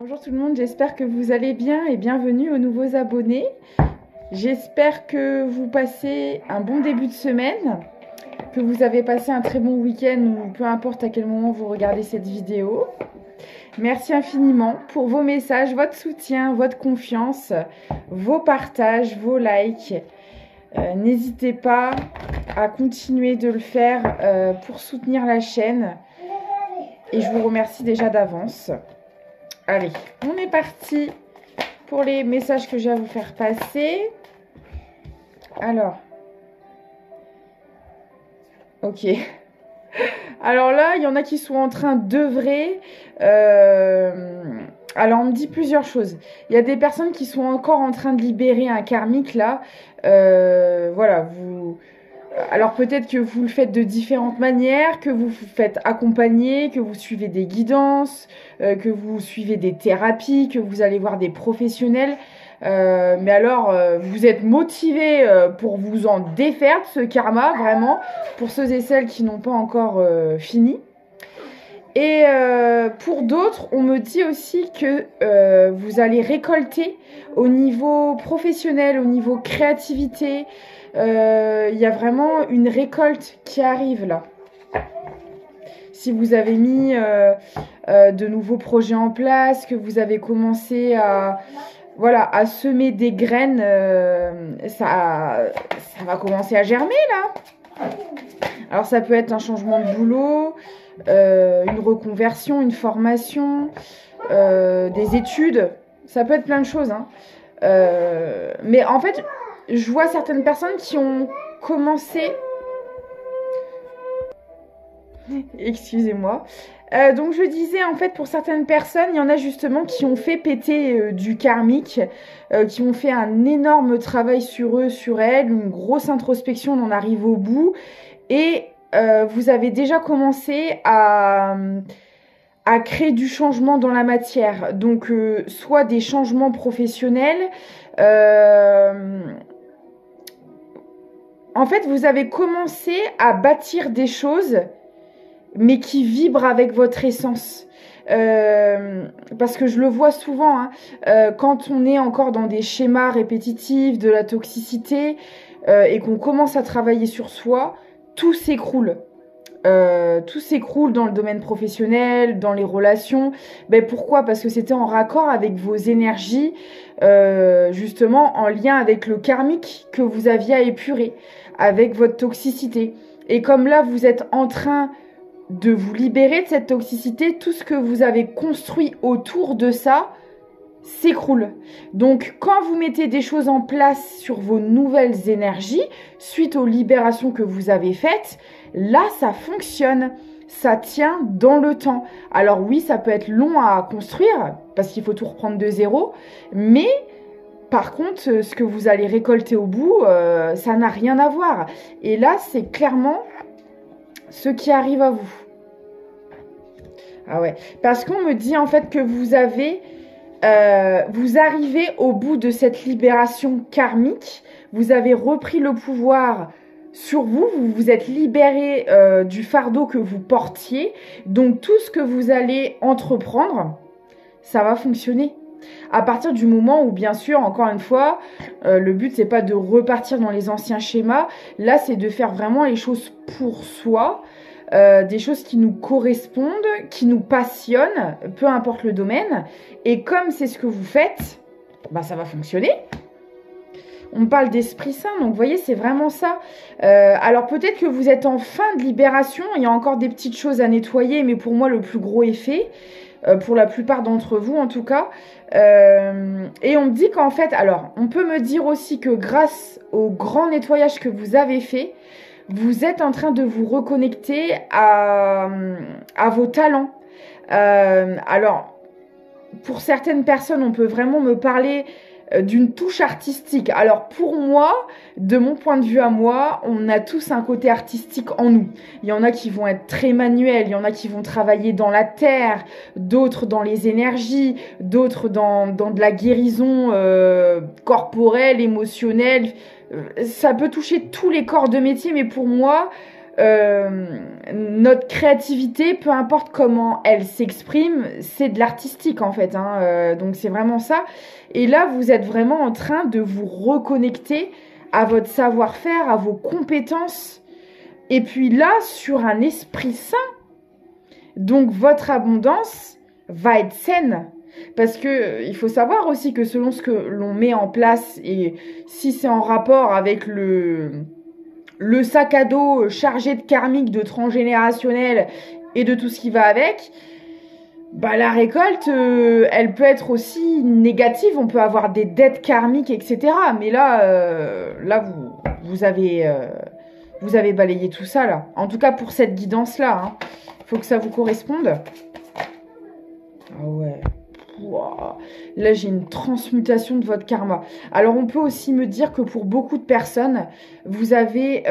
Bonjour tout le monde, j'espère que vous allez bien et bienvenue aux nouveaux abonnés. J'espère que vous passez un bon début de semaine, que vous avez passé un très bon week-end ou peu importe à quel moment vous regardez cette vidéo. Merci infiniment pour vos messages, votre soutien, votre confiance, vos partages, vos likes. N'hésitez pas à continuer de le faire pour soutenir la chaîne et je vous remercie déjà d'avance. Allez, on est parti pour les messages que j'ai à vous faire passer. Alors, ok. Alors là, il y en a qui sont en train d'œuvrer. Alors, on me dit plusieurs choses. Il y a des personnes qui sont encore en train de libérer un karmique là. Voilà, vous... Alors peut-être que vous le faites de différentes manières, que vous vous faites accompagner, que vous suivez des guidances, que vous suivez des thérapies, que vous allez voir des professionnels. Mais alors, vous êtes motivé pour vous en défaire de ce karma, vraiment, pour ceux et celles qui n'ont pas encore fini. Et pour d'autres, on me dit aussi que vous allez récolter au niveau professionnel, au niveau créativité. Il y a vraiment une récolte qui arrive là. Si vous avez mis de nouveaux projets en place, que vous avez commencé à, voilà, à semer des graines, ça va commencer à germer là. Alors ça peut être un changement de boulot, une reconversion, une formation, des études. Ça peut être plein de choses. Hein. Mais en fait, je vois certaines personnes qui ont commencé... Excusez-moi. Donc je disais, en fait, pour certaines personnes, il y en a justement qui ont fait péter du karmique, qui ont fait un énorme travail sur eux, sur elles, une grosse introspection, on en arrive au bout. Et vous avez déjà commencé à créer du changement dans la matière. Donc, soit des changements professionnels... En fait, vous avez commencé à bâtir des choses, mais qui vibrent avec votre essence. Parce que je le vois souvent, hein, quand on est encore dans des schémas répétitifs, de la toxicité, et qu'on commence à travailler sur soi, tout s'écroule. Tout s'écroule dans le domaine professionnel, dans les relations. Ben pourquoi? Parce que c'était en raccord avec vos énergies, justement en lien avec le karmique que vous aviez à épurer, avec votre toxicité. Et comme là, vous êtes en train de vous libérer de cette toxicité, tout ce que vous avez construit autour de ça s'écroule. Donc, quand vous mettez des choses en place sur vos nouvelles énergies, suite aux libérations que vous avez faites, là, ça fonctionne. Ça tient dans le temps. Alors oui, ça peut être long à construire, parce qu'il faut tout reprendre de zéro, mais... Par contre, ce que vous allez récolter au bout, ça n'a rien à voir. Et là, c'est clairement ce qui arrive à vous. Ah ouais. Parce qu'on me dit en fait que vous arrivez au bout de cette libération karmique. Vous avez repris le pouvoir sur vous. Vous vous êtes libéré du fardeau que vous portiez. Donc tout ce que vous allez entreprendre, ça va fonctionner. À partir du moment où, bien sûr, encore une fois, le but, c'est pas de repartir dans les anciens schémas. Là, c'est de faire vraiment les choses pour soi, des choses qui nous correspondent, qui nous passionnent, peu importe le domaine. Et comme c'est ce que vous faites, bah, ça va fonctionner. On parle d'Esprit Saint, donc vous voyez, c'est vraiment ça. Alors peut-être que vous êtes en fin de libération, il y a encore des petites choses à nettoyer, mais pour moi, le plus gros est fait. Pour la plupart d'entre vous en tout cas. Et on me dit qu'en fait, alors on peut me dire aussi que grâce au grand nettoyage que vous avez fait, vous êtes en train de vous reconnecter à vos talents. Alors, pour certaines personnes, on peut vraiment me parler d'une touche artistique. Alors pour moi, de mon point de vue à moi, on a tous un côté artistique en nous. Il y en a qui vont être très manuels, il y en a qui vont travailler dans la terre, d'autres dans les énergies, d'autres dans de la guérison corporelle, émotionnelle. Ça peut toucher tous les corps de métier, mais pour moi, notre créativité, peu importe comment elle s'exprime, c'est de l'artistique en fait, hein, donc c'est vraiment ça. Et là, vous êtes vraiment en train de vous reconnecter à votre savoir-faire, à vos compétences. Et puis là, sur un esprit sain, donc votre abondance va être saine. Parce que il faut savoir aussi que selon ce que l'on met en place et si c'est en rapport avec le sac à dos chargé de karmique, de transgénérationnel et de tout ce qui va avec, bah la récolte, elle peut être aussi négative. On peut avoir des dettes karmiques, etc. Mais là, vous avez balayé tout ça là. En tout cas pour cette guidance là, hein. Faut que ça vous corresponde. Ah ouais. Wow. Là, j'ai une transmutation de votre karma. Alors, on peut aussi me dire que pour beaucoup de personnes, vous avez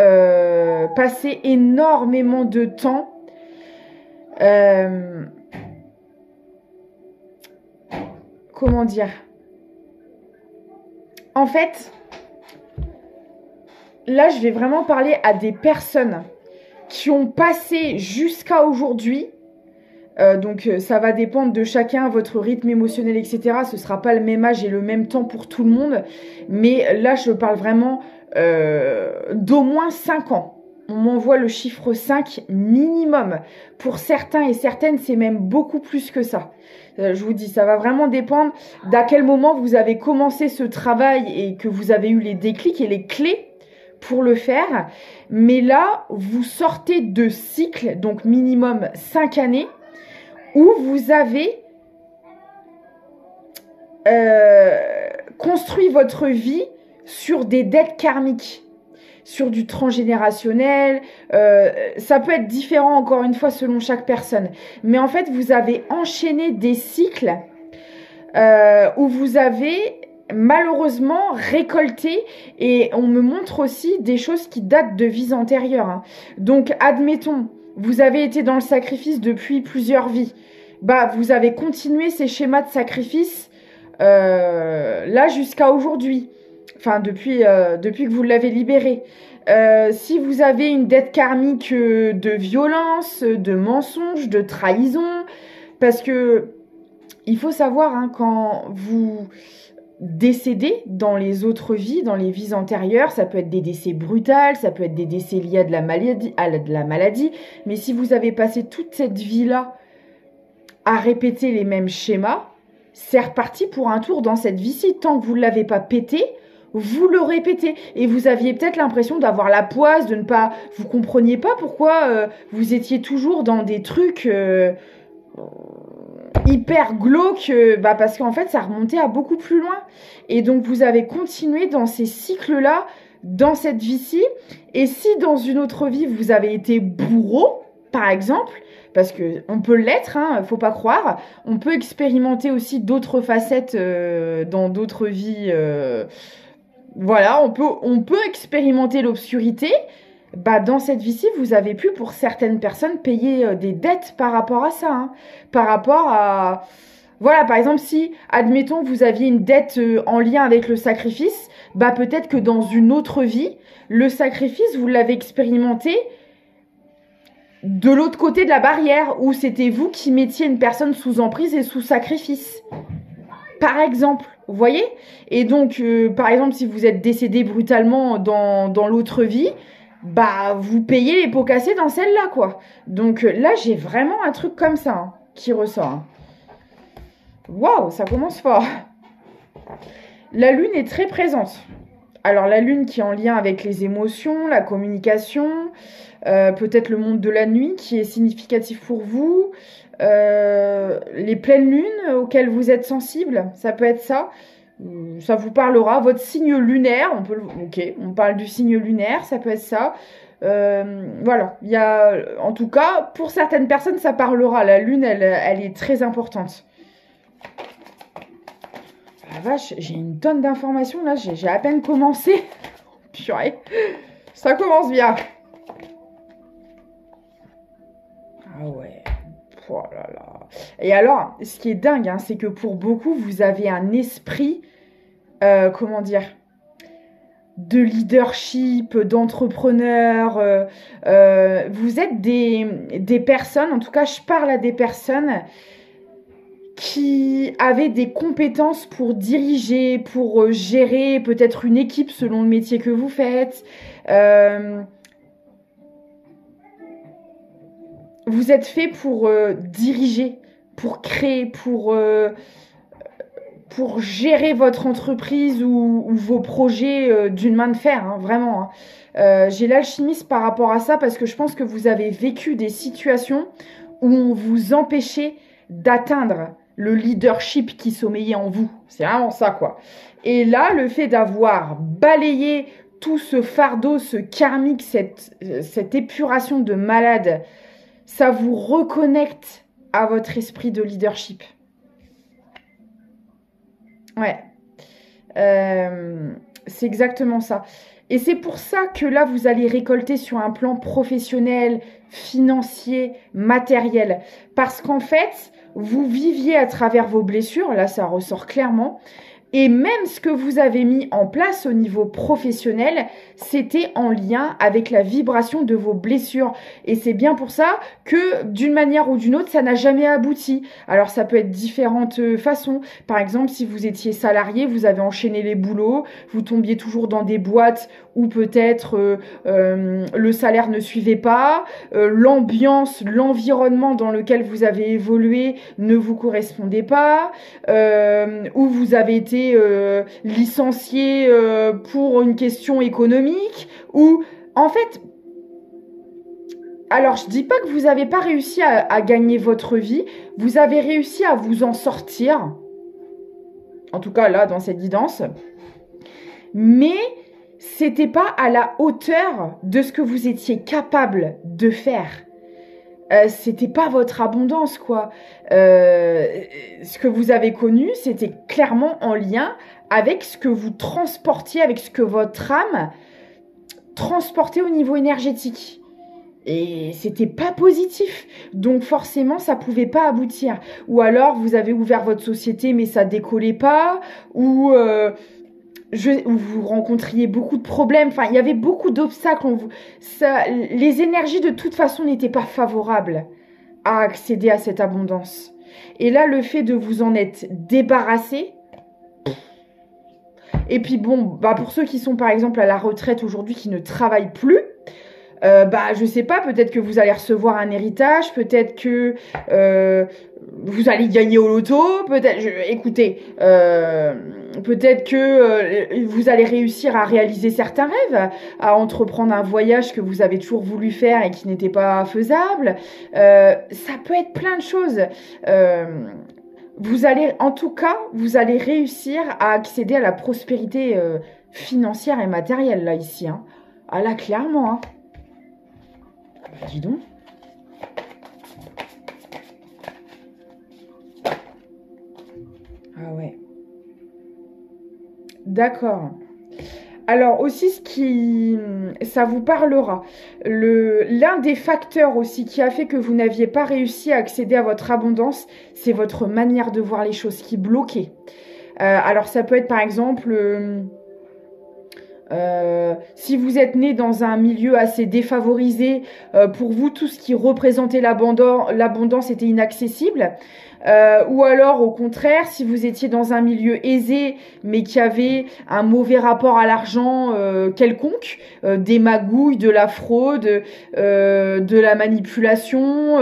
passé énormément de temps comment dire? En fait, là, je vais vraiment parler à des personnes qui ont passé jusqu'à aujourd'hui. Donc ça va dépendre de chacun, votre rythme émotionnel, etc. Ce sera pas le même âge et le même temps pour tout le monde. Mais là, je parle vraiment d'au moins 5 ans. On m'envoie le chiffre 5 minimum. Pour certains et certaines, c'est même beaucoup plus que ça. Je vous dis, ça va vraiment dépendre d'à quel moment vous avez commencé ce travail et que vous avez eu les déclics et les clés pour le faire. Mais là, vous sortez de cycle, donc minimum 5 années, où vous avez construit votre vie sur des dettes karmiques, sur du transgénérationnel. Ça peut être différent, encore une fois, selon chaque personne. Mais en fait, vous avez enchaîné des cycles où vous avez malheureusement récolté, et on me montre aussi des choses qui datent de vies antérieures, hein. Donc, admettons, vous avez été dans le sacrifice depuis plusieurs vies. Bah, vous avez continué ces schémas de sacrifice là jusqu'à aujourd'hui. Enfin, depuis que vous l'avez libéré. Si vous avez une dette karmique de violence, de mensonge, de trahison, parce que il faut savoir, hein, quand vous décédez dans les autres vies, dans les vies antérieures, ça peut être des décès brutals, ça peut être des décès liés à de la maladie, mais si vous avez passé toute cette vie-là à répéter les mêmes schémas, c'est reparti pour un tour dans cette vie-ci. Tant que vous ne l'avez pas pété, vous le répétez. Et vous aviez peut-être l'impression d'avoir la poisse, de ne pas... Vous compreniez pas pourquoi vous étiez toujours dans des trucs hyper glauques, parce qu'en fait, ça remontait à beaucoup plus loin. Et donc, vous avez continué dans ces cycles-là, dans cette vie-ci. Et si dans une autre vie, vous avez été bourreau, par exemple, parce que on peut l'être, hein, faut pas croire. On peut expérimenter aussi d'autres facettes dans d'autres vies. Voilà, on peut expérimenter l'obscurité. Bah, dans cette vie-ci, vous avez pu, pour certaines personnes, payer des dettes par rapport à ça, hein. Par rapport à... Voilà, par exemple, si, admettons, vous aviez une dette en lien avec le sacrifice, bah peut-être que dans une autre vie, le sacrifice, vous l'avez expérimenté de l'autre côté de la barrière, où c'était vous qui mettiez une personne sous emprise et sous sacrifice. Par exemple, vous voyez? Et donc, par exemple, si vous êtes décédé brutalement dans l'autre vie, bah, vous payez les pots cassés dans celle-là, quoi. Donc là, j'ai vraiment un truc comme ça, hein, qui ressort, hein. Waouh, ça commence fort. La lune est très présente. Alors, la lune qui est en lien avec les émotions, la communication, peut-être le monde de la nuit qui est significatif pour vous, les pleines lunes auxquelles vous êtes sensible, ça peut être ça. Ça vous parlera, votre signe lunaire, on parle du signe lunaire, ça peut être ça. Voilà, il y a, en tout cas, pour certaines personnes, ça parlera. La lune, elle est très importante. La vache, j'ai une tonne d'informations là, j'ai à peine commencé. Purée, ça commence bien. Ah ouais, oh là là. Et alors, ce qui est dingue, hein, c'est que pour beaucoup, vous avez un esprit, comment dire, de leadership, d'entrepreneur. Vous êtes des personnes, en tout cas je parle à des personnes qui avaient des compétences pour diriger, pour gérer peut-être une équipe selon le métier que vous faites. Vous êtes fait pour diriger, pour créer, pour gérer votre entreprise ou vos projets d'une main de fer, hein, vraiment. Hein. J'ai l'alchimiste par rapport à ça parce que je pense que vous avez vécu des situations où on vous empêchait d'atteindre le leadership qui sommeillait en vous. C'est vraiment ça, quoi. Et là, le fait d'avoir balayé tout ce fardeau, ce karmique, cette épuration de malade, ça vous reconnecte à votre esprit de leadership. Ouais. C'est exactement ça. Et c'est pour ça que là, vous allez récolter sur un plan professionnel, financier, matériel. Parce qu'en fait, vous viviez à travers vos blessures, là ça ressort clairement, et même ce que vous avez mis en place au niveau professionnel, c'était en lien avec la vibration de vos blessures. Et c'est bien pour ça que d'une manière ou d'une autre, ça n'a jamais abouti. Alors ça peut être différentes façons. Par exemple, si vous étiez salarié, vous avez enchaîné les boulots, vous tombiez toujours dans des boîtes où peut-être le salaire ne suivait pas, l'ambiance, l'environnement dans lequel vous avez évolué ne vous correspondait pas, où vous avez été licencié pour une question économique, ou en fait, alors je dis pas que vous n'avez pas réussi à gagner votre vie, vous avez réussi à vous en sortir, en tout cas là dans cette guidance, mais c'était pas à la hauteur de ce que vous étiez capable de faire. C'était pas votre abondance, quoi. Ce que vous avez connu, c'était clairement en lien avec ce que vous transportiez, avec ce que votre âme transportait au niveau énergétique. Et c'était pas positif. Donc forcément, ça pouvait pas aboutir. Ou alors, vous avez ouvert votre société, mais ça décollait pas. Ou vous rencontriez beaucoup de problèmes. Enfin, il y avait beaucoup d'obstacles. Les énergies, de toute façon, n'étaient pas favorables à accéder à cette abondance. Et là, le fait de vous en être débarrassé. Et puis bon, pour ceux qui sont par exemple à la retraite aujourd'hui, qui ne travaillent plus, je sais pas, peut-être que vous allez recevoir un héritage, peut-être que vous allez gagner au loto, écoutez, peut-être que vous allez réussir à réaliser certains rêves, à entreprendre un voyage que vous avez toujours voulu faire et qui n'était pas faisable. Ça peut être plein de choses. Vous allez réussir à accéder à la prospérité financière et matérielle, là, ici. Hein. Ah là, clairement. Hein. Dis donc. Ah ouais. D'accord. Alors aussi, ça vous parlera. L'un des facteurs aussi qui a fait que vous n'aviez pas réussi à accéder à votre abondance, c'est votre manière de voir les choses qui bloquait. Alors ça peut être par exemple... si vous êtes né dans un milieu assez défavorisé, pour vous, tout ce qui représentait l'abondance était inaccessible. Ou alors, au contraire, si vous étiez dans un milieu aisé, mais qui avait un mauvais rapport à l'argent quelconque, des magouilles, de la fraude, de la manipulation...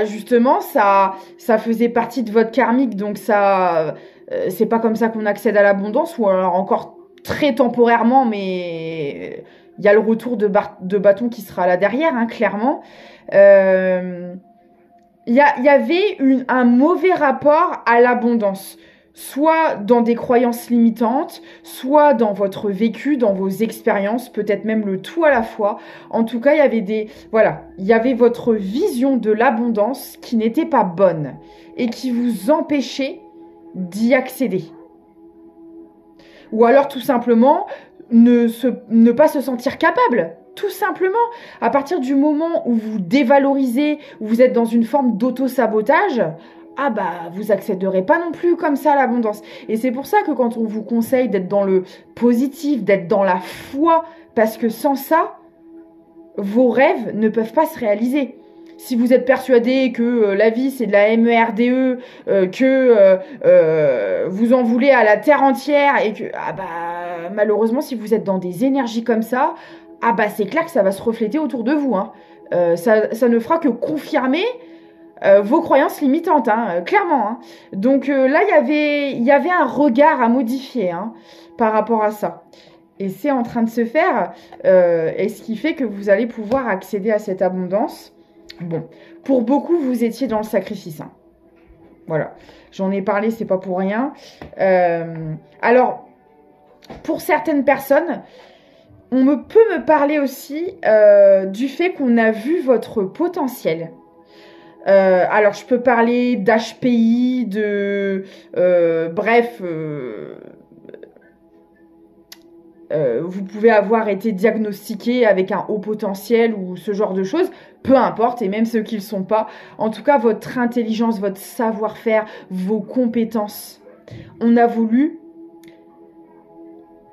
justement, ça faisait partie de votre karmique, donc ça, c'est pas comme ça qu'on accède à l'abondance, ou alors encore très temporairement, mais il y a le retour de bâton qui sera là derrière, hein, clairement. Il y avait un mauvais rapport à l'abondance, soit dans des croyances limitantes, soit dans votre vécu, dans vos expériences, peut-être même le tout à la fois. En tout cas, il y avait votre vision de l'abondance qui n'était pas bonne et qui vous empêchait d'y accéder. Ou alors tout simplement ne pas se sentir capable. Tout simplement, à partir du moment où vous dévalorisez, où vous êtes dans une forme d'auto-sabotage, ah bah vous accéderez pas non plus comme ça à l'abondance. Et c'est pour ça que quand on vous conseille d'être dans le positif, d'être dans la foi, parce que sans ça, vos rêves ne peuvent pas se réaliser. Si vous êtes persuadé que la vie c'est de la MERDE, vous en voulez à la terre entière et que ah bah malheureusement si vous êtes dans des énergies comme ça, ah bah c'est clair que ça va se refléter autour de vous. Hein. Ça ne fera que confirmer vos croyances limitantes, hein, clairement. Hein. Donc là il y avait un regard à modifier hein, par rapport à ça. Et c'est en train de se faire, et ce qui fait que vous allez pouvoir accéder à cette abondance. Bon, pour beaucoup, vous étiez dans le sacrifice. Hein. Voilà, j'en ai parlé, c'est pas pour rien. Alors, pour certaines personnes, peut me parler aussi du fait qu'on a vu votre potentiel. Alors, je peux parler d'HPI, bref... vous pouvez avoir été diagnostiqué avec un haut potentiel ou ce genre de choses, peu importe, et même ceux qui ne le sont pas. En tout cas, votre intelligence, votre savoir-faire, vos compétences, on a voulu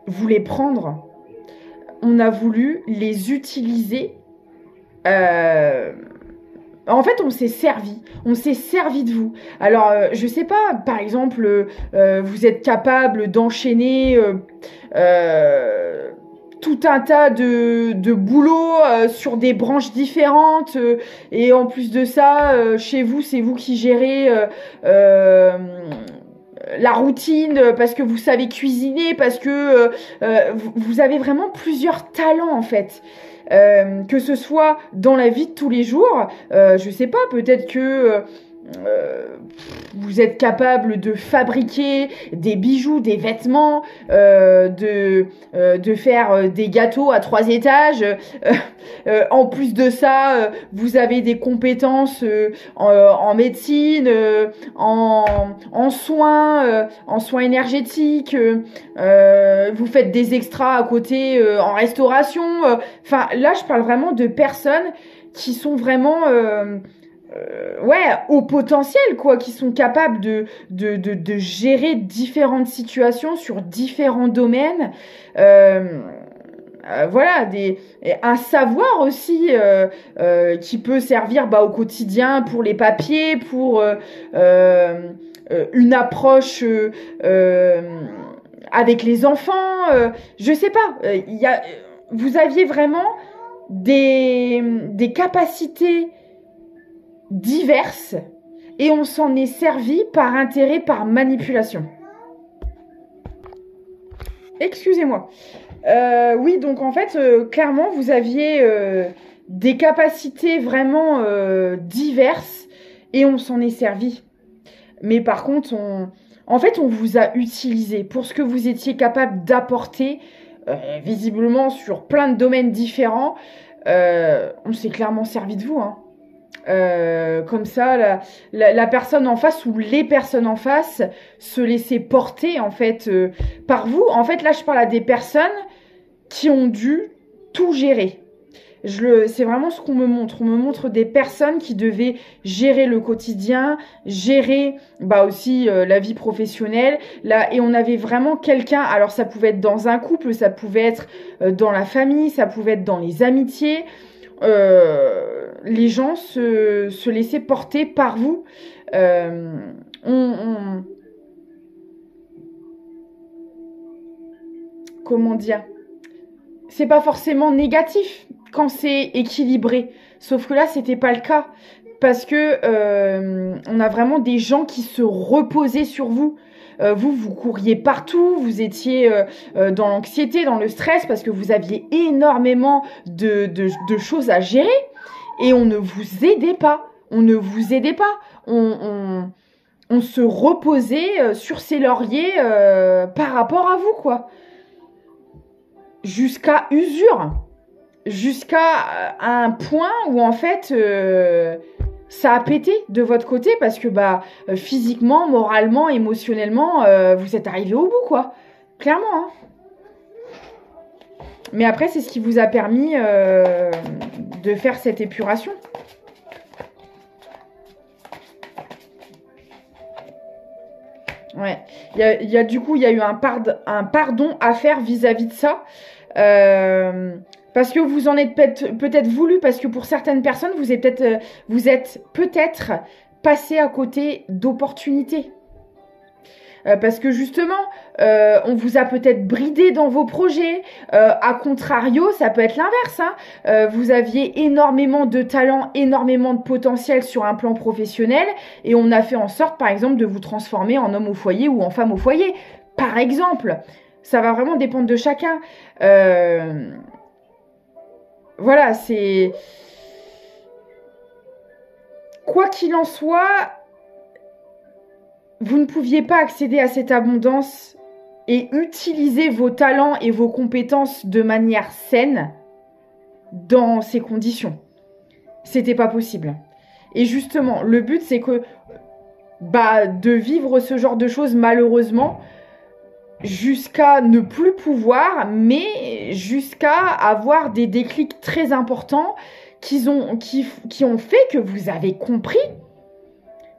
vous les prendre, on a voulu les utiliser. En fait, on s'est servi de vous. Alors, je sais pas, par exemple, vous êtes capable d'enchaîner tout un tas de boulots sur des branches différentes. Et en plus de ça, chez vous, c'est vous qui gérez la routine, parce que vous savez cuisiner, parce que vous avez vraiment plusieurs talents, en fait. Que ce soit dans la vie de tous les jours, je sais pas, peut-être que vous êtes capable de fabriquer des bijoux, des vêtements, de faire des gâteaux à 3 étages. En plus de ça, vous avez des compétences en médecine, en soins énergétiques. Vous faites des extras à côté en restauration. Enfin, là, je parle vraiment de personnes qui sont vraiment au potentiel, quoi, qui sont capables de gérer différentes situations sur différents domaines. Voilà, un savoir aussi qui peut servir au quotidien pour les papiers, pour une approche avec les enfants. Je sais pas, vous aviez vraiment des capacités diverses et on s'en est servi par intérêt, par manipulation. Excusez-moi. Oui, donc en fait, clairement, vous aviez des capacités vraiment diverses et on s'en est servi. Mais par contre, on vous a utilisé pour ce que vous étiez capable d'apporter, visiblement sur plein de domaines différents. On s'est clairement servi de vous, hein. Comme ça, la personne en face ou les personnes en face se laissaient porter en fait par vous. En fait, là, je parle à des personnes qui ont dû tout gérer. C'est vraiment ce qu'on me montre. On me montre des personnes qui devaient gérer le quotidien, gérer aussi la vie professionnelle. Là, et on avait vraiment quelqu'un. Alors, ça pouvait être dans un couple, ça pouvait être dans la famille, ça pouvait être dans les amitiés. Les gens se laissaient porter par vous. Comment dire ? C'est pas forcément négatif quand c'est équilibré. Sauf que là, c'était pas le cas. Parce que on a vraiment des gens qui se reposaient sur vous. Vous couriez partout, vous étiez dans l'anxiété, dans le stress, parce que vous aviez énormément de choses à gérer. Et on ne vous aidait pas. On ne vous aidait pas. On se reposait sur ses lauriers par rapport à vous, quoi. Jusqu'à usure. Jusqu'à un point où, en fait, ça a pété de votre côté parce que, physiquement, moralement, émotionnellement, vous êtes arrivé au bout, quoi. Clairement, hein. Mais après, c'est ce qui vous a permis de faire cette épuration. Ouais. Du coup, il y a eu un pardon à faire vis-à-vis de ça. Parce que vous en êtes peut-être voulu, parce que pour certaines personnes, vous êtes peut-être passé à côté d'opportunités. Parce que justement, on vous a peut-être bridé dans vos projets. A contrario, ça peut être l'inverse. Hein. Vous aviez énormément de talent, énormément de potentiel sur un plan professionnel, et on a fait en sorte, par exemple, de vous transformer en homme au foyer ou en femme au foyer. Par exemple, ça va vraiment dépendre de chacun. Voilà, c'est... Quoi qu'il en soit, vous ne pouviez pas accéder à cette abondance et utiliser vos talents et vos compétences de manière saine dans ces conditions. C'était pas possible. Et justement, le but, c'est que de vivre ce genre de choses, malheureusement, jusqu'à ne plus pouvoir, mais jusqu'à avoir des déclics très importants qui ont fait que vous avez compris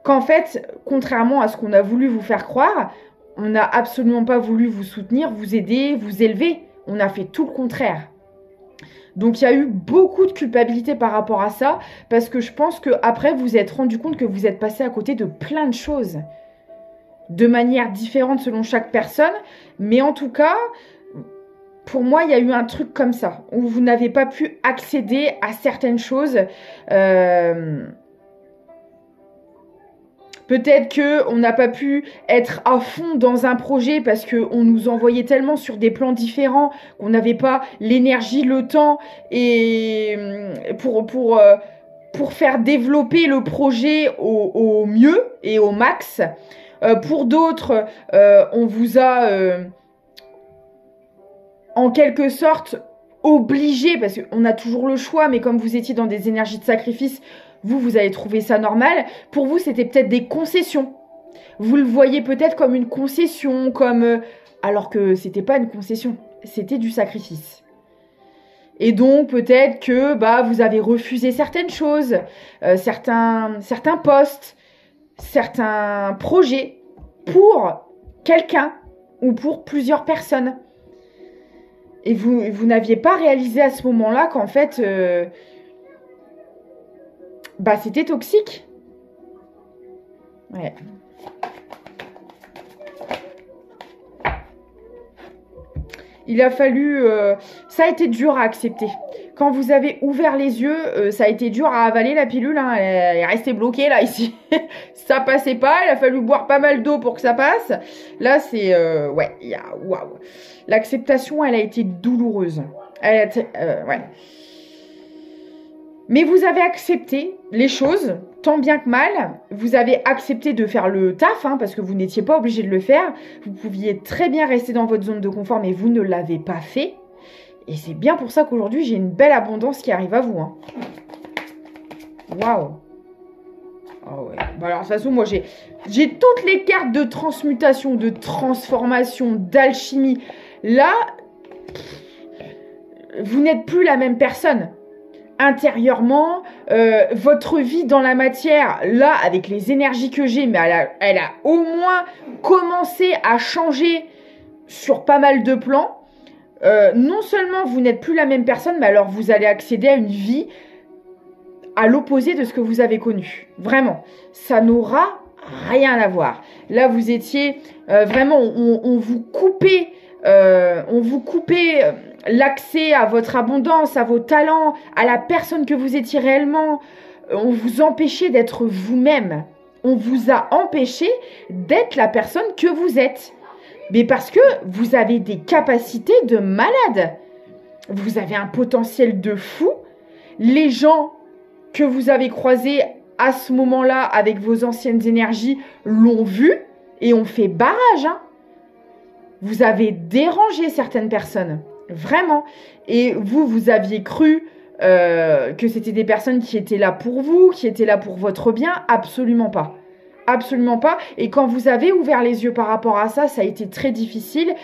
qu'en fait, contrairement à ce qu'on a voulu vous faire croire, on n'a absolument pas voulu vous soutenir, vous aider, vous élever. On a fait tout le contraire. Donc il y a eu beaucoup de culpabilité par rapport à ça, parce que je pense qu'après vous vous êtes rendu compte que vous êtes passé à côté de plein de choses, de manière différente selon chaque personne, mais en tout cas, pour moi, il y a eu un truc comme ça, où vous n'avez pas pu accéder à certaines choses. Peut-être qu'on n'a pas pu être à fond dans un projet parce qu'on nous envoyait tellement sur des plans différents qu'on n'avait pas l'énergie, le temps et pour faire développer le projet au mieux et au max. Pour d'autres, on vous a en quelque sorte obligé, parce qu'on a toujours le choix, mais comme vous étiez dans des énergies de sacrifice, vous avez trouvé ça normal. Pour vous, c'était peut-être des concessions. Vous le voyez peut-être comme une concession, alors que c'était pas une concession, c'était du sacrifice. Et donc, peut-être que vous avez refusé certaines choses, certains postes, certains projets pour quelqu'un ou pour plusieurs personnes. Et vous n'aviez pas réalisé à ce moment-là qu'en fait... c'était toxique. Ouais. Il a fallu... ça a été dur à accepter. Quand vous avez ouvert les yeux, ça a été dur à avaler la pilule. Hein. Elle est restée bloquée là, ici. Ça passait pas. Il a fallu boire pas mal d'eau pour que ça passe. Là, c'est... waouh. L'acceptation, elle a été douloureuse. Ouais. Mais vous avez accepté les choses, tant bien que mal. Vous avez accepté de faire le taf, parce que vous n'étiez pas obligé de le faire. Vous pouviez très bien rester dans votre zone de confort, mais vous ne l'avez pas fait. Et c'est bien pour ça qu'aujourd'hui, j'ai une belle abondance qui arrive à vous. Waouh. Oh ouais. Alors, de toute façon, moi, j'ai toutes les cartes de transmutation, de transformation, d'alchimie. Là, vous n'êtes plus la même personne. Intérieurement, votre vie dans la matière, là, avec les énergies que j'ai, mais elle a au moins commencé à changer sur pas mal de plans. Non seulement vous n'êtes plus la même personne, mais alors vous allez accéder à une vie à l'opposé de ce que vous avez connu. Vraiment, ça n'aura rien à voir. Là, vous étiez vraiment, on vous coupait l'accès à votre abondance, à vos talents, à la personne que vous étiez réellement. On vous empêchait d'être vous-même. On vous a empêché d'être la personne que vous êtes. Mais parce que vous avez des capacités de malade. Vous avez un potentiel de fou. Les gens que vous avez croisés à ce moment-là avec vos anciennes énergies l'ont vu et ont fait barrage. Vous avez dérangé certaines personnes. Vraiment. Et vous aviez cru que c'était des personnes qui étaient là pour vous, qui étaient là pour votre bien. Absolument pas. Absolument pas. Et quand vous avez ouvert les yeux par rapport à ça, ça a été très difficile.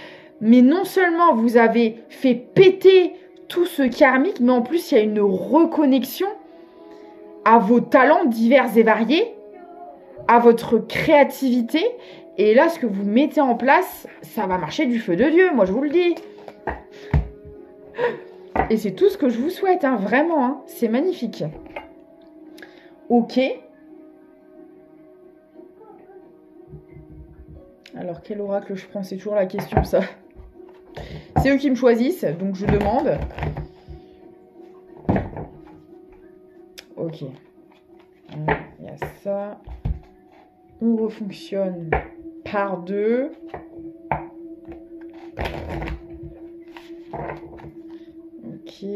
Mais non seulement vous avez fait péter tout ce karmique, mais en plus, il y a une reconnexion à vos talents divers et variés, à votre créativité Et là, ce que vous mettez en place, ça va marcher du feu de Dieu, moi je vous le dis. Et c'est tout ce que je vous souhaite, hein, vraiment, hein, c'est magnifique. Ok. Alors, quel oracle je prends? C'est toujours la question, ça. C'est eux qui me choisissent, donc je demande. Ok. Il y a ça. On refonctionne par 2. Ok.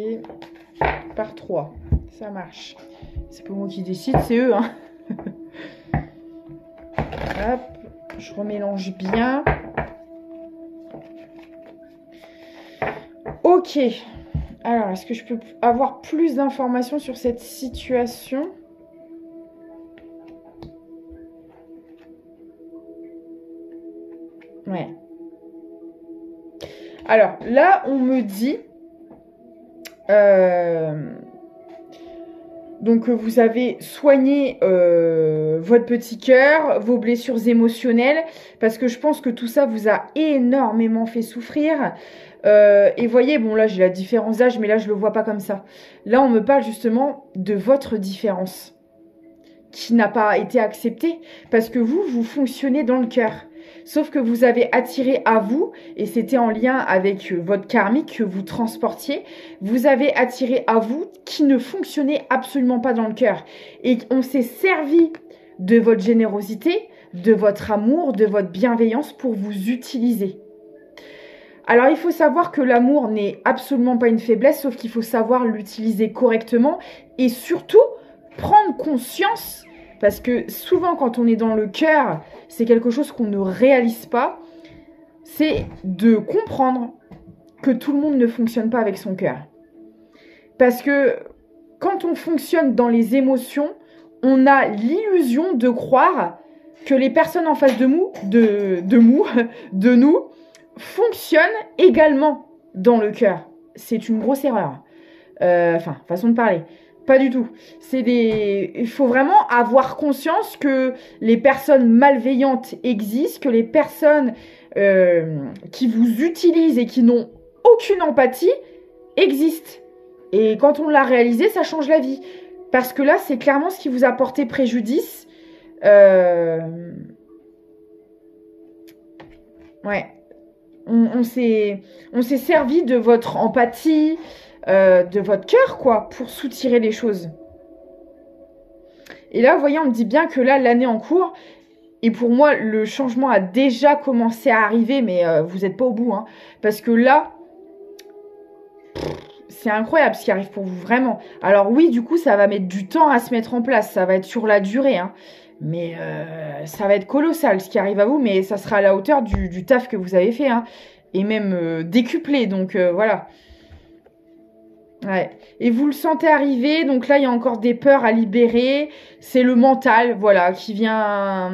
Par 3. Ça marche. C'est pas moi qui décide, c'est eux, hein. Hop. Je remélange bien. Ok. Alors, est-ce que je peux avoir plus d'informations sur cette situation? Ouais. Alors, là, on me dit... donc, vous avez soigné votre petit cœur, vos blessures émotionnelles, parce que je pense que tout ça vous a énormément fait souffrir. Et voyez, bon là j'ai la différence d'âge, mais là je le vois pas comme ça. Là on me parle justement de votre différence qui n'a pas été acceptée, parce que vous fonctionnez dans le cœur. Sauf que vous avez attiré à vous, et c'était en lien avec votre karmique que vous transportiez, vous avez attiré à vous qui ne fonctionnait absolument pas dans le cœur. Et on s'est servi de votre générosité, de votre amour, de votre bienveillance pour vous utiliser. Alors, il faut savoir que l'amour n'est absolument pas une faiblesse, sauf qu'il faut savoir l'utiliser correctement et surtout prendre conscience, parce que souvent quand on est dans le cœur, c'est quelque chose qu'on ne réalise pas, c'est de comprendre que tout le monde ne fonctionne pas avec son cœur. Parce que quand on fonctionne dans les émotions, on a l'illusion de croire que les personnes en face de nous, fonctionnent également dans le cœur. C'est une grosse erreur. Façon de parler. Pas du tout. Il faut vraiment avoir conscience que les personnes malveillantes existent, que les personnes qui vous utilisent et qui n'ont aucune empathie existent. Et quand on l'a réalisé, ça change la vie. Parce que là, c'est clairement ce qui vous a porté préjudice. Ouais. On s'est servi de votre empathie, de votre cœur, quoi, pour soutirer les choses. Et là, vous voyez, on me dit bien que là, l'année en cours, et pour moi, le changement a déjà commencé à arriver, mais vous n'êtes pas au bout, hein, parce que là, c'est incroyable ce qui arrive pour vous, vraiment. Alors oui, du coup, ça va mettre du temps à se mettre en place, ça va être sur la durée, hein. Mais ça va être colossal ce qui arrive à vous, mais ça sera à la hauteur du taf que vous avez fait, hein, et même décuplé, donc voilà. Ouais. Et vous le sentez arriver, donc là il y a encore des peurs à libérer, c'est le mental, voilà, qui vient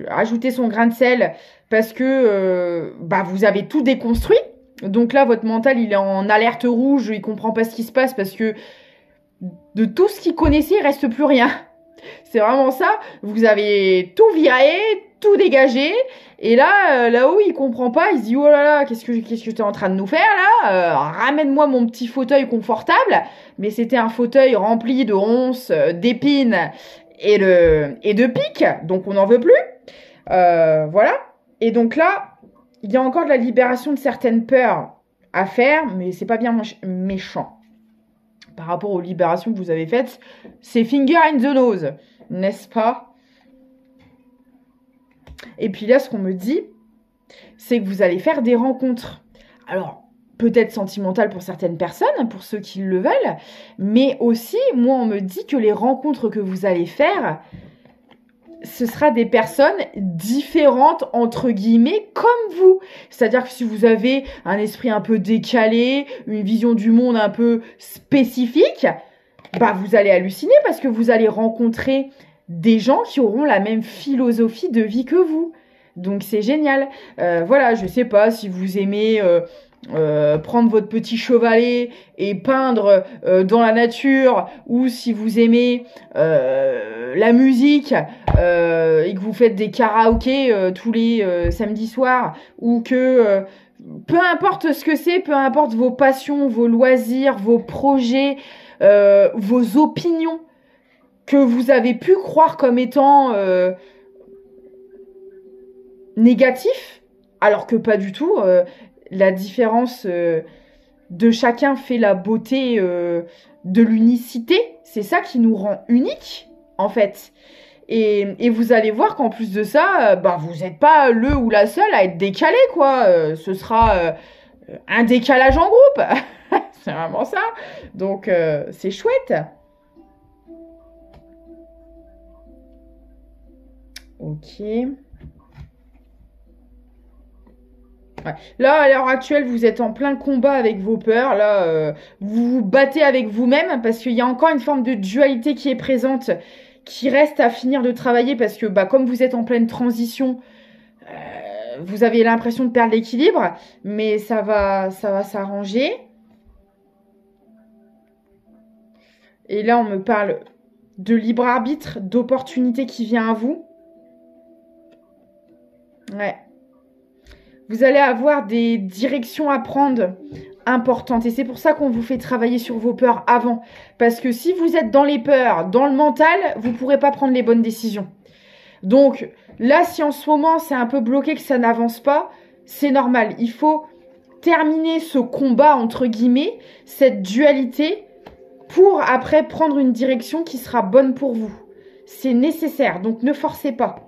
ajouter son grain de sel, parce que vous avez tout déconstruit, donc là votre mental il est en alerte rouge, il comprend pas ce qui se passe, parce que de tout ce qu'il connaissait, il reste plus rien. C'est vraiment ça, vous avez tout viré, tout dégagé, et là, là-haut, il comprend pas, il se dit, oh là là, qu'est-ce que tu es en train de nous faire, là ramène-moi mon petit fauteuil confortable, mais c'était un fauteuil rempli de ronces, d'épines et de pics, donc on n'en veut plus, voilà, et donc là, il y a encore de la libération de certaines peurs à faire, mais c'est pas bien méchant. Par rapport aux libérations que vous avez faites, c'est finger in the nose, n'est-ce pas? Et puis là, ce qu'on me dit, c'est que vous allez faire des rencontres. Alors, peut-être sentimentales pour certaines personnes, pour ceux qui le veulent, mais aussi, moi, on me dit que les rencontres que vous allez faire, ce sera des personnes différentes, entre guillemets, comme vous. C'est-à-dire que si vous avez un esprit un peu décalé, une vision du monde un peu spécifique, vous allez halluciner parce que vous allez rencontrer des gens qui auront la même philosophie de vie que vous. Donc c'est génial. Voilà, je sais pas si vous aimez... prendre votre petit chevalet et peindre dans la nature, ou si vous aimez la musique et que vous faites des karaokés tous les samedis soirs, ou que peu importe ce que c'est, peu importe vos passions, vos loisirs, vos projets, vos opinions que vous avez pu croire comme étant négatifs, alors que pas du tout. La différence de chacun fait la beauté de l'unicité. C'est ça qui nous rend uniques, en fait. Et vous allez voir qu'en plus de ça, vous n'êtes pas le ou la seule à être décalé, quoi. Ce sera un décalage en groupe. C'est vraiment ça. Donc, c'est chouette. Ok. Ouais. Là, à l'heure actuelle, vous êtes en plein combat avec vos peurs. Là, vous vous battez avec vous-même parce qu'il y a encore une forme de dualité qui est présente, qui reste à finir de travailler parce que, comme vous êtes en pleine transition, vous avez l'impression de perdre l'équilibre, mais ça va s'arranger. Et là, on me parle de libre arbitre, d'opportunité qui vient à vous. Ouais. Vous allez avoir des directions à prendre importantes. Et c'est pour ça qu'on vous fait travailler sur vos peurs avant. Parce que si vous êtes dans les peurs, dans le mental, vous ne pourrez pas prendre les bonnes décisions. Donc là, si en ce moment c'est un peu bloqué, que ça n'avance pas, c'est normal. Il faut terminer ce combat, entre guillemets, cette dualité, pour après prendre une direction qui sera bonne pour vous. C'est nécessaire, donc ne forcez pas.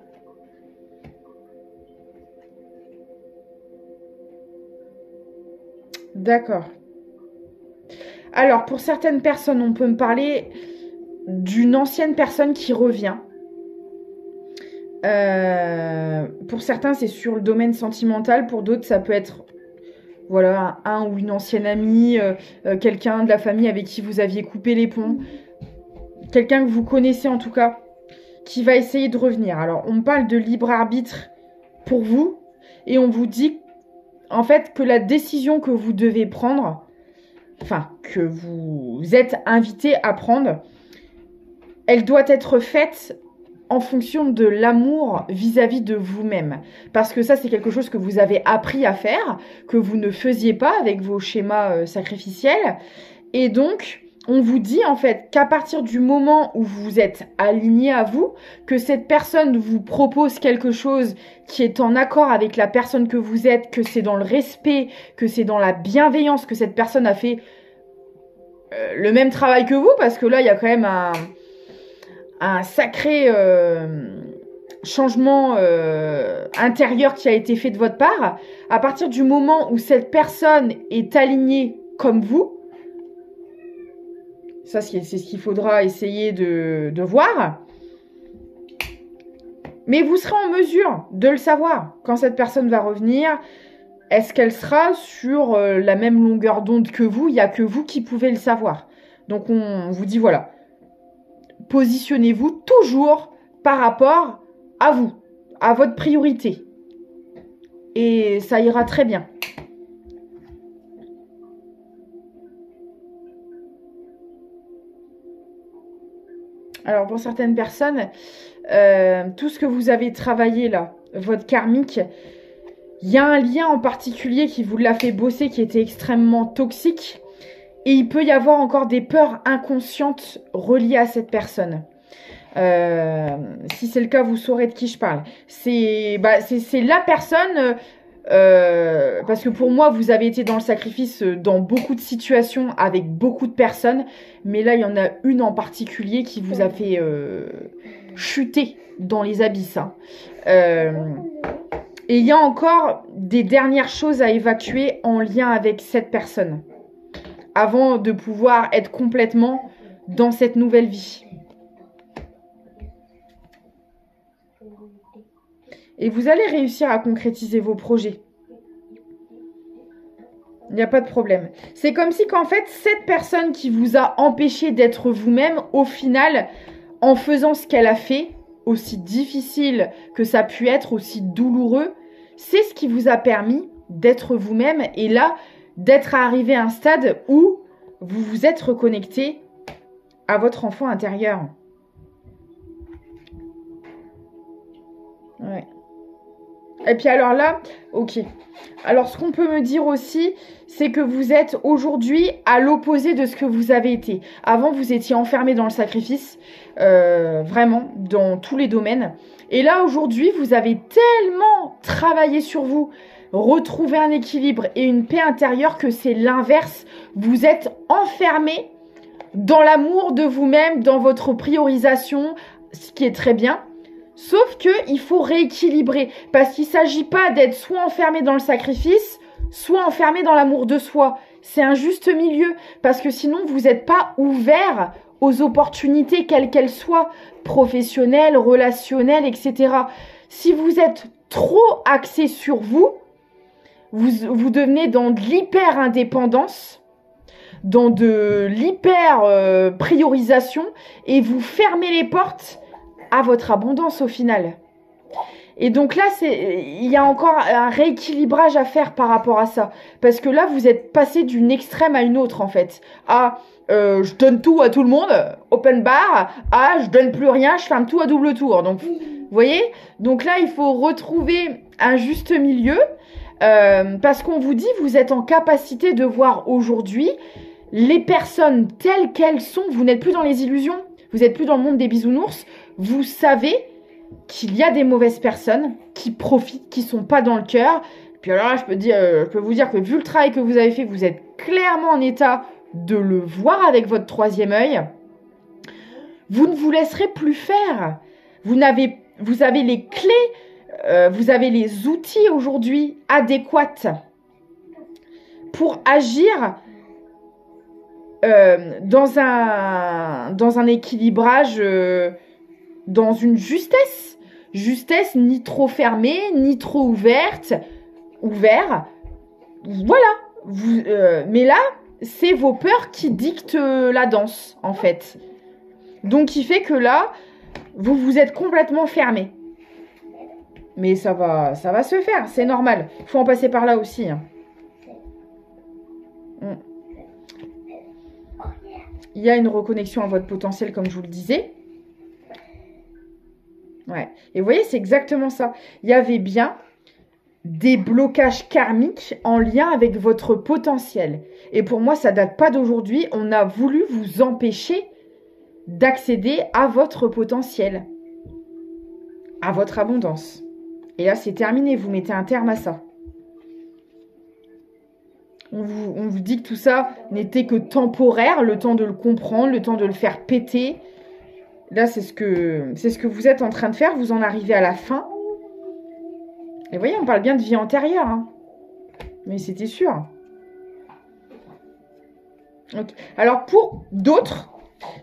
D'accord. Alors, pour certaines personnes, on peut me parler d'une ancienne personne qui revient. Pour certains, c'est sur le domaine sentimental. Pour d'autres, ça peut être voilà, un ou une ancienne amie, quelqu'un de la famille avec qui vous aviez coupé les ponts. Quelqu'un que vous connaissez en tout cas, qui va essayer de revenir. Alors, on me parle de libre arbitre pour vous. Et on vous dit en fait que la décision que vous devez prendre, enfin que vous êtes invité à prendre, elle doit être faite en fonction de l'amour vis-à-vis de vous-même. Parce que ça, c'est quelque chose que vous avez appris à faire, que vous ne faisiez pas avec vos schémas sacrificiels. Et donc, on vous dit en fait qu'à partir du moment où vous êtes aligné à vous, que cette personne vous propose quelque chose qui est en accord avec la personne que vous êtes, que c'est dans le respect, que c'est dans la bienveillance, que cette personne a fait le même travail que vous, parce que là, il y a quand même un sacré changement intérieur qui a été fait de votre part. À partir du moment où cette personne est alignée comme vous, ça, c'est ce qu'il faudra essayer de voir. Mais vous serez en mesure de le savoir. Quand cette personne va revenir, est-ce qu'elle sera sur la même longueur d'onde que vous? Il n'y a que vous qui pouvez le savoir. Donc, on vous dit, voilà, positionnez-vous toujours par rapport à vous, à votre priorité. Et ça ira très bien. Alors, pour certaines personnes, tout ce que vous avez travaillé là, votre karmique, il y a un lien en particulier qui vous l'a fait bosser, qui était extrêmement toxique. Et il peut y avoir encore des peurs inconscientes reliées à cette personne. Si c'est le cas, vous saurez de qui je parle. C'est la personne... parce que pour moi, vous avez été dans le sacrifice dans beaucoup de situations avec beaucoup de personnes, mais là, il y en a une en particulier qui vous a fait chuter dans les abysses. Hein. Et il y a encore des dernières choses à évacuer en lien avec cette personne, avant de pouvoir être complètement dans cette nouvelle vie. Et vous allez réussir à concrétiser vos projets. Il n'y a pas de problème. C'est comme si qu'en fait, cette personne qui vous a empêché d'être vous-même, au final, en faisant ce qu'elle a fait, aussi difficile que ça a pu être, aussi douloureux, c'est ce qui vous a permis d'être vous-même et là, d'être arrivé à un stade où vous vous êtes reconnecté à votre enfant intérieur. Ouais. Et puis alors là, ok. Alors ce qu'on peut me dire aussi, c'est que vous êtes aujourd'hui à l'opposé de ce que vous avez été. Avant, vous étiez enfermé dans le sacrifice, vraiment, dans tous les domaines. Et là, aujourd'hui, vous avez tellement travaillé sur vous, retrouvé un équilibre et une paix intérieure que c'est l'inverse. Vous êtes enfermé dans l'amour de vous-même, dans votre priorisation, ce qui est très bien. Sauf qu'il faut rééquilibrer, parce qu'il ne s'agit pas d'être soit enfermé dans le sacrifice, soit enfermé dans l'amour de soi. C'est un juste milieu, parce que sinon vous n'êtes pas ouvert aux opportunités, quelles qu'elles soient, professionnelles, relationnelles, etc. Si vous êtes trop axé sur vous, vous devenez dans de l'hyper-indépendance, dans de l'hyper-priorisation, et vous fermez les portes à votre abondance au final. Et donc là, il y a encore un rééquilibrage à faire par rapport à ça. Parce que là, vous êtes passé d'une extrême à une autre, en fait. Je donne tout à tout le monde, open bar. Je donne plus rien, je ferme tout à double tour. Donc, vous voyez? Donc là, il faut retrouver un juste milieu. Parce qu'on vous dit, vous êtes en capacité de voir aujourd'hui les personnes telles qu'elles sont. Vous n'êtes plus dans les illusions. Vous n'êtes plus dans le monde des bisounours. Vous savez qu'il y a des mauvaises personnes qui profitent, qui sont pas dans le cœur. Puis alors là, je peux vous dire que vu le travail que vous avez fait, vous êtes clairement en état de le voir avec votre troisième œil. Vous ne vous laisserez plus faire. Vous avez les clés, vous avez les outils aujourd'hui adéquats pour agir dans un équilibrage, dans une justesse. Justesse ni trop fermée, ni trop ouverte. Ouvert. Voilà. Mais là, c'est vos peurs qui dictent la danse, en fait. Donc, qui fait que là, vous êtes complètement fermé. Mais ça va se faire, c'est normal. Il faut en passer par là aussi. Hein. Il y a une reconnexion à votre potentiel, comme je vous le disais. Ouais. Et vous voyez, c'est exactement ça. Il y avait bien des blocages karmiques en lien avec votre potentiel. Et pour moi, ça date pas d'aujourd'hui. On a voulu vous empêcher d'accéder à votre potentiel, à votre abondance. Et là, c'est terminé. Vous mettez un terme à ça. On vous dit que tout ça n'était que temporaire, le temps de le comprendre, le temps de le faire péter. Là, c'est ce que vous êtes en train de faire. Vous en arrivez à la fin. Et vous voyez, on parle bien de vie antérieure. Hein. Mais c'était sûr. Okay. Alors, pour d'autres,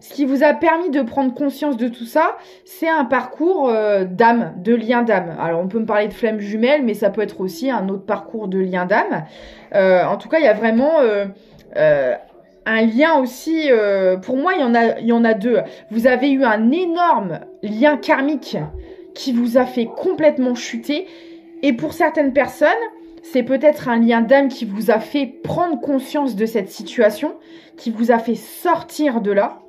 ce qui vous a permis de prendre conscience de tout ça, c'est un parcours d'âme, de lien d'âme. Alors, on peut me parler de flamme jumelle, mais ça peut être aussi un autre parcours de lien d'âme. En tout cas, il y a vraiment un lien aussi. Pour moi, il y en a deux. Vous avez eu un énorme lien karmique qui vous a fait complètement chuter. Et pour certaines personnes, c'est peut-être un lien d'âme qui vous a fait prendre conscience de cette situation, qui vous a fait sortir de là.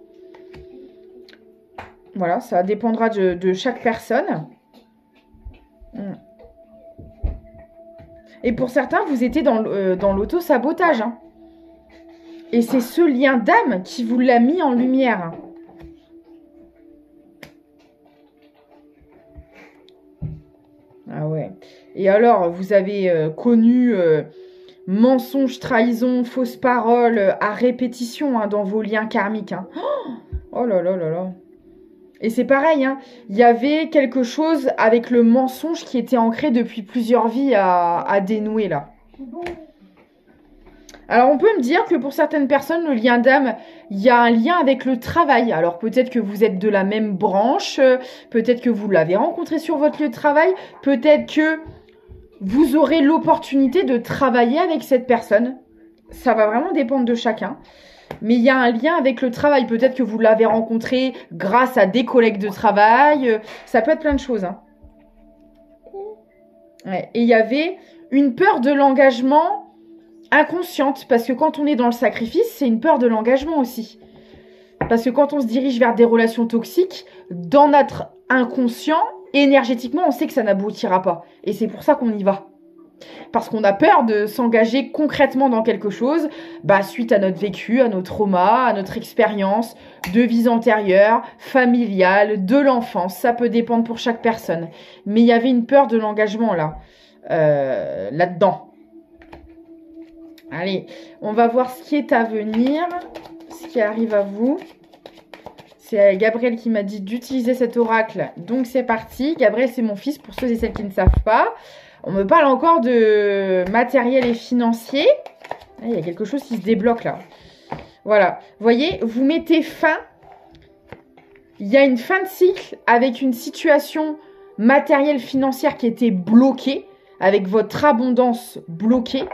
Voilà, ça dépendra de chaque personne. Et pour certains, vous étiez dans l'auto-sabotage. Hein. Et c'est ce lien d'âme qui vous l'a mis en lumière. Ah ouais. Et alors, vous avez connu mensonges, trahison, fausses paroles à répétition hein, dans vos liens karmiques. Hein. Oh là là là là. Et c'est pareil, hein, il y avait quelque chose avec le mensonge qui était ancré depuis plusieurs vies à dénouer là. Alors on peut me dire que pour certaines personnes, le lien d'âme, il y a un lien avec le travail. Alors peut-être que vous êtes de la même branche, peut-être que vous l'avez rencontré sur votre lieu de travail, peut-être que vous aurez l'opportunité de travailler avec cette personne. Ça va vraiment dépendre de chacun. Mais il y a un lien avec le travail. Peut-être que vous l'avez rencontré grâce à des collègues de travail. Ça peut être plein de choses. Hein. Ouais. Et il y avait une peur de l'engagement inconsciente, parce que quand on est dans le sacrifice, c'est une peur de l'engagement aussi. Parce que quand on se dirige vers des relations toxiques, dans notre inconscient, énergétiquement, on sait que ça n'aboutira pas. Et c'est pour ça qu'on y va. Parce qu'on a peur de s'engager concrètement dans quelque chose, suite à notre vécu, à nos traumas, à notre expérience de vie antérieure, familiale, de l'enfance. Ça peut dépendre pour chaque personne. Mais il y avait une peur de l'engagement là-dedans. Allez, on va voir ce qui est à venir, ce qui arrive à vous. C'est Gabriel qui m'a dit d'utiliser cet oracle, donc c'est parti. Gabriel, c'est mon fils, pour ceux et celles qui ne savent pas. On me parle encore de matériel et financier. Ah, il y a quelque chose qui se débloque là. Voilà, vous voyez, vous mettez fin. Il y a une fin de cycle avec une situation matérielle financière qui était bloquée, avec votre abondance bloquée.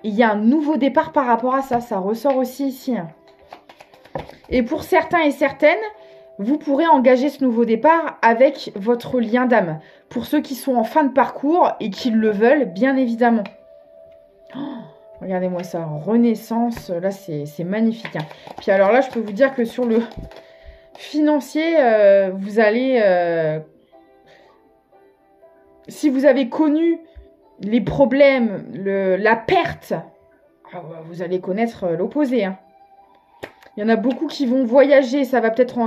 Il y a un nouveau départ par rapport à ça. Ça ressort aussi ici. Et pour certains et certaines, vous pourrez engager ce nouveau départ avec votre lien d'âme. Pour ceux qui sont en fin de parcours et qui le veulent, bien évidemment. Oh, regardez-moi ça. Renaissance. Là, c'est magnifique. Puis alors là, je peux vous dire que sur le financier, vous allez... si vous avez connu les problèmes, la perte, vous allez connaître l'opposé. Il y en a beaucoup qui vont voyager, ça va peut-être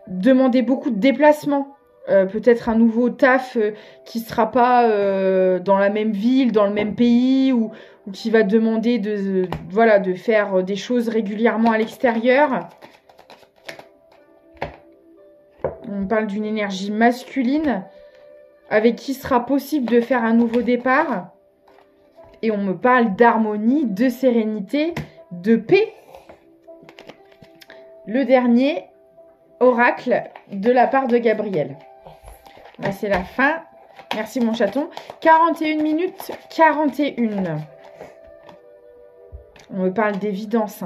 demander beaucoup de déplacements. Peut-être un nouveau taf qui ne sera pas dans la même ville, dans le même pays, ou qui va demander de faire des choses régulièrement à l'extérieur. On parle d'une énergie masculine avec qui sera possible de faire un nouveau départ. Et on me parle d'harmonie, de sérénité, de paix. Le dernier oracle de la part de Gabriel. Là, c'est la fin. Merci mon chaton. 41 minutes 41. On me parle d'évidence.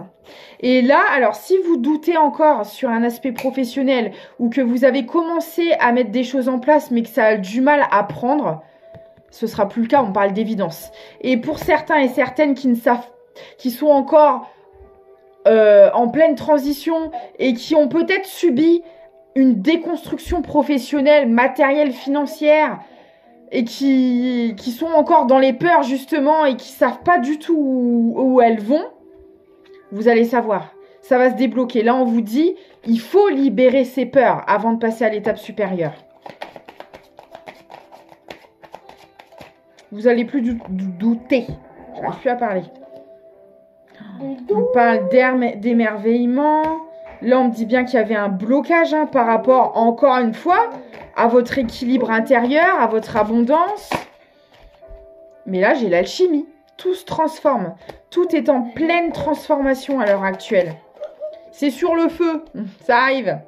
Et là, alors, si vous doutez encore sur un aspect professionnel ou que vous avez commencé à mettre des choses en place mais que ça a du mal à prendre, ce ne sera plus le cas, on parle d'évidence. Et pour certains et certaines qui sont encore en pleine transition et qui ont peut-être subi une déconstruction professionnelle, matérielle, financière, et qui sont encore dans les peurs justement et qui savent pas du tout où elles vont, vous allez savoir. Ça va se débloquer. Là, on vous dit, il faut libérer ces peurs avant de passer à l'étape supérieure. Vous allez plus douter. Je n'arrive plus à parler. On parle d'émerveillement. Là, on me dit bien qu'il y avait un blocage par rapport, encore une fois, à votre équilibre intérieur, à votre abondance. Mais là, j'ai l'alchimie. Tout se transforme. Tout est en pleine transformation à l'heure actuelle. C'est sur le feu. Ça arrive.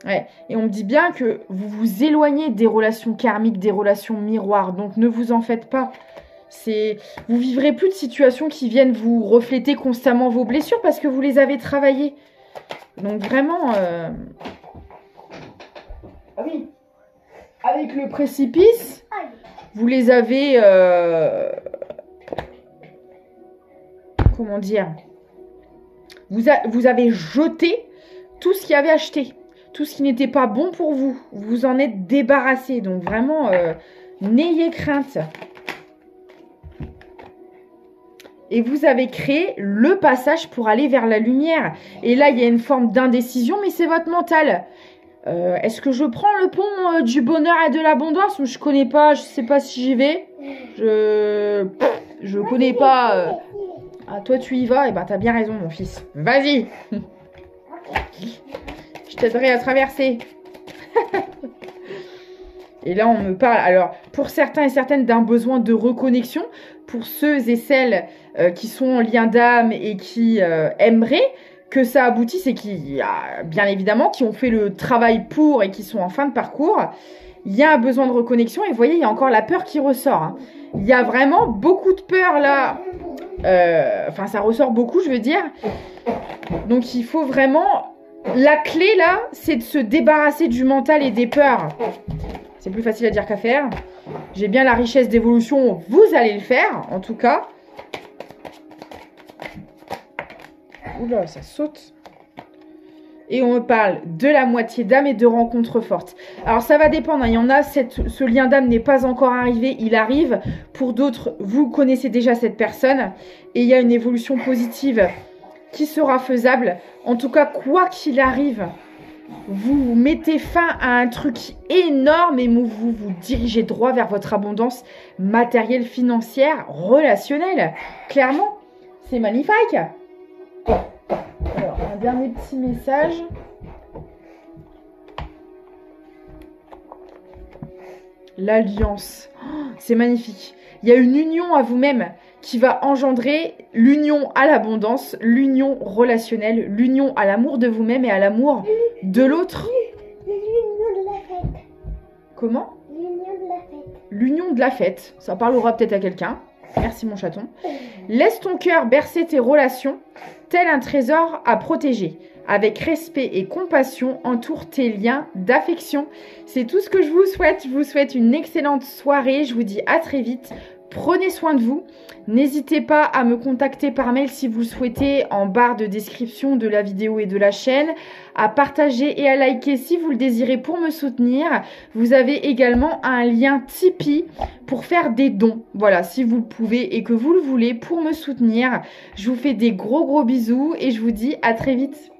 Ouais. Et on me dit bien que vous vous éloignez des relations karmiques, des relations miroirs. Donc, ne vous en faites pas. Vous vivrez plus de situations qui viennent vous refléter constamment vos blessures parce que vous les avez travaillées. Donc vraiment... Ah oui. Avec le précipice, vous les avez... Comment dire? Vous avez jeté tout ce qu'il y avait acheté. Tout ce qui n'était pas bon pour vous. Vous vous en êtes débarrassé. Donc vraiment, n'ayez crainte. Et vous avez créé le passage pour aller vers la lumière. Et là, il y a une forme d'indécision, mais c'est votre mental. Est-ce que je prends le pont du bonheur et de l'abondance? Je connais pas, je sais pas si j'y vais. Je connais pas. Ah, toi, tu y vas? Eh ben, t'as bien raison, mon fils. Vas-y. Je t'aiderai à traverser. Et là, on me parle, alors, pour certains et certaines, d'un besoin de reconnexion. Pour ceux et celles qui sont en lien d'âme et qui aimeraient que ça aboutisse et qui, bien évidemment, qui ont fait le travail pour et qui sont en fin de parcours, il y a un besoin de reconnexion. Et vous voyez, il y a encore la peur qui ressort. Il y a vraiment beaucoup de peur là. Enfin, ça ressort beaucoup, je veux dire. Donc, il faut vraiment... La clé, là, c'est de se débarrasser du mental et des peurs. C'est plus facile à dire qu'à faire. J'ai bien la richesse d'évolution. Vous allez le faire, en tout cas. Oula, ça saute. Et on me parle de la moitié d'âme et de rencontres fortes. Alors ça va dépendre, hein. Il y en a, ce lien d'âme n'est pas encore arrivé, il arrive. Pour d'autres, vous connaissez déjà cette personne et il y a une évolution positive qui sera faisable. En tout cas, quoi qu'il arrive, vous mettez fin à un truc énorme et vous vous dirigez droit vers votre abondance matérielle, financière, relationnelle. Clairement, c'est magnifique. Alors, un dernier petit message. L'alliance, oh, c'est magnifique. Il y a une union à vous-même qui va engendrer l'union à l'abondance, l'union relationnelle, l'union à l'amour de vous-même et à l'amour de l'autre. L'union de la fête. Comment? L'union de la fête. L'union de la fête. Ça parlera peut-être à quelqu'un. Merci mon chaton. Laisse ton cœur bercer tes relations, tel un trésor à protéger. Avec respect et compassion, entoure tes liens d'affection. C'est tout ce que je vous souhaite. Je vous souhaite une excellente soirée. Je vous dis à très vite. Prenez soin de vous. N'hésitez pas à me contacter par mail si vous le souhaitez en barre de description de la vidéo et de la chaîne. À partager et à liker si vous le désirez pour me soutenir. Vous avez également un lien Tipeee pour faire des dons. Voilà, si vous le pouvez et que vous le voulez pour me soutenir. Je vous fais des gros bisous et je vous dis à très vite.